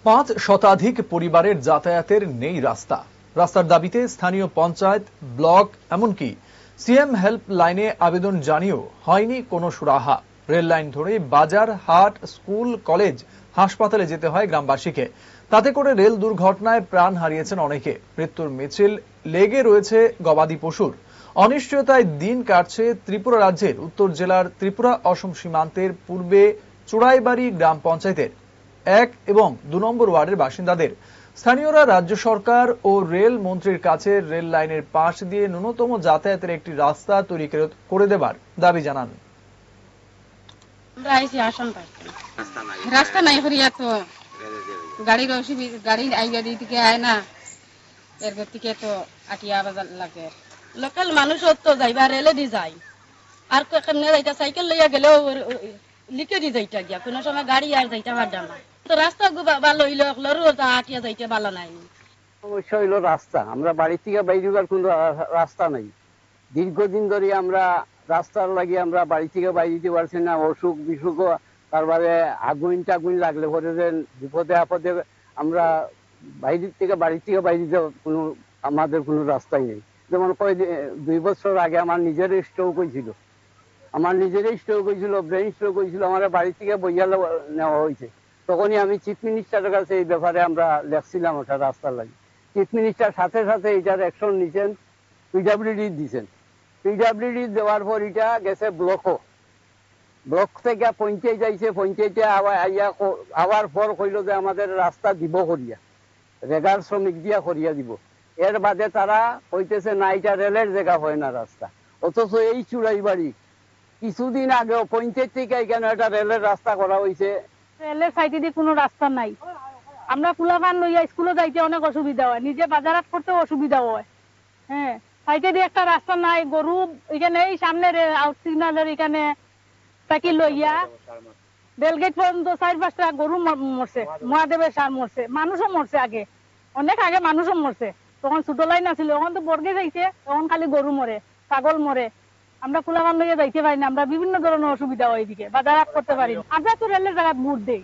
5 শতাধিক পরিবারের যাতায়াতের নেই রাস্তা। রাস্তার দাবিতে স্থানীয় পঞ্চায়েত, ব্লক এমনকি সিএম হেল্প লাইনে আবেদন জানিয়েও হয়নি কোনো সুরাহা। রেল লাইন ধরে বাজার, হাট, স্কুল, কলেজ, হাসপাতালে যেতে হয় গ্রামবাসীকে। তাতে করে রেল দুর্ঘটনায় প্রাণ হারিয়েছেন অনেকে। মৃত্যুর মিছিল লেগে রয়েছে গবাদি পশুর। অনিশ্চয়তায় দিন কাটছে ত্রিপুরা রাজ্যের উত্তর জেলার ত্রিপুরা অসম সীমান্তের পূর্বে চুড়াইবাড়ি গ্রাম পঞ্চায়েতের 1 এবং 2 নম্বর ওয়ার্ডের বাসিন্দাদের। স্থানীয়রা রাজ্য সরকার ও রেল মন্ত্রীর কাছে রেল লাইনের পাশ দিয়ে ন্যূনতম যাতায়াতের একটি রাস্তা তৈরি করে দেবার দাবি জানান। রাস্তা নাই হরিয়া তো গাড়ির অসুবিধা, গাড়ি আইয়া দিকে আয় না, এর থেকে তো আটিয়া বাজার লাগে। লোকাল মানুষ তো যাইবা রেলে দি যায়, আর কেমনে যাইতা সাইকেল লইয়া গেলেও লিখে দি যাইতা গিয়া, কোনো সময় গাড়ি আর যাইতা পারদা না। তো রাস্তা ভালো হইলো, আটিয়া যাইতে ভালো নাই। সমস্যা হইলো রাস্তা। আমরা বাড়ি থেকে বাইরে যাওয়ার কোনো রাস্তা নাই। দীর্ঘদিন ধরে আমরা রাস্তার লাগি আমরা বাড়ি থেকে বাইরে যেতে পারছি না। অসুখ বিসুখ, তারপরে আগুন টাগুন লাগলে পরে বিপদে আপদে আমরা বাড়ি থেকে বাইরে যাওয়ার কোনো আমাদের কোনো রাস্তাই নেই। যেমন 2 বছর আগে আমার নিজেরই স্ট্রোক হয়েছিল, ব্রেন স্ট্রোক হয়েছিল। আমার বাড়ি থেকে বইয়া নেওয়া হয়েছে। তখনই আমি চিফ মিনিস্টারের কাছে এই ব্যাপারে আমরা লেখছিলাম ওটা রাস্তার লাগে। চিফ মিনিস্টার সাথে সাথে এটার অ্যাকশন নিছেন, পিডাব্লিউডি দিচ্ছেন। পিডাব্লিউডি দেওয়ার পর এটা গেছে ব্লক থেকে পঞ্চায়েত আইছে। পঞ্চায়েতে আবার পর কইল যে আমাদের রাস্তা দিব করিয়া, রেগার শ্রমিক দিয়া করিয়া দিব। এর বাদে তারা কইতেছে না, এটা রেলের জায়গা হয় না রাস্তা। অথচ এই চুড়াইবাড়ি কিছুদিন আগেও পঞ্চায়েত থেকে এখানে একটা রেলের রাস্তা করা হয়েছে। রেলের সাইডে দিয়ে কোনো রাস্তা নাই। আমরা কুলাবান লইয়া স্কুলে যাইতে অনেক অসুবিধা হয়, নিজে বাজারাত করতেও অসুবিধা হয়। হ্যাঁ, সাইডে দিয়ে একটা রাস্তা নাই। গরু এখানে এই সামনে আউট সিগন্যালের এখানে সাইকেল লইয়া বেলগেট পর্যন্ত 4-5টা গরু মরছে, মহাদেবের সার মরছে, মানুষও মরছে। আগে অনেক আগে মানুষও মরছে, তখন ছোট লাইন আছিল। এখন তো বর্গে যাইছে, তখন খালি গরু মরে, ছাগল মরে। আমরা কুলাবান লইয়া যাইতে পারি না, আমরা বিভিন্ন ধরনের অসুবিধা হয়, এদিকে বাজারাত করতে পারি না। আমরা তো রেলের জায়গা ভোট দেই।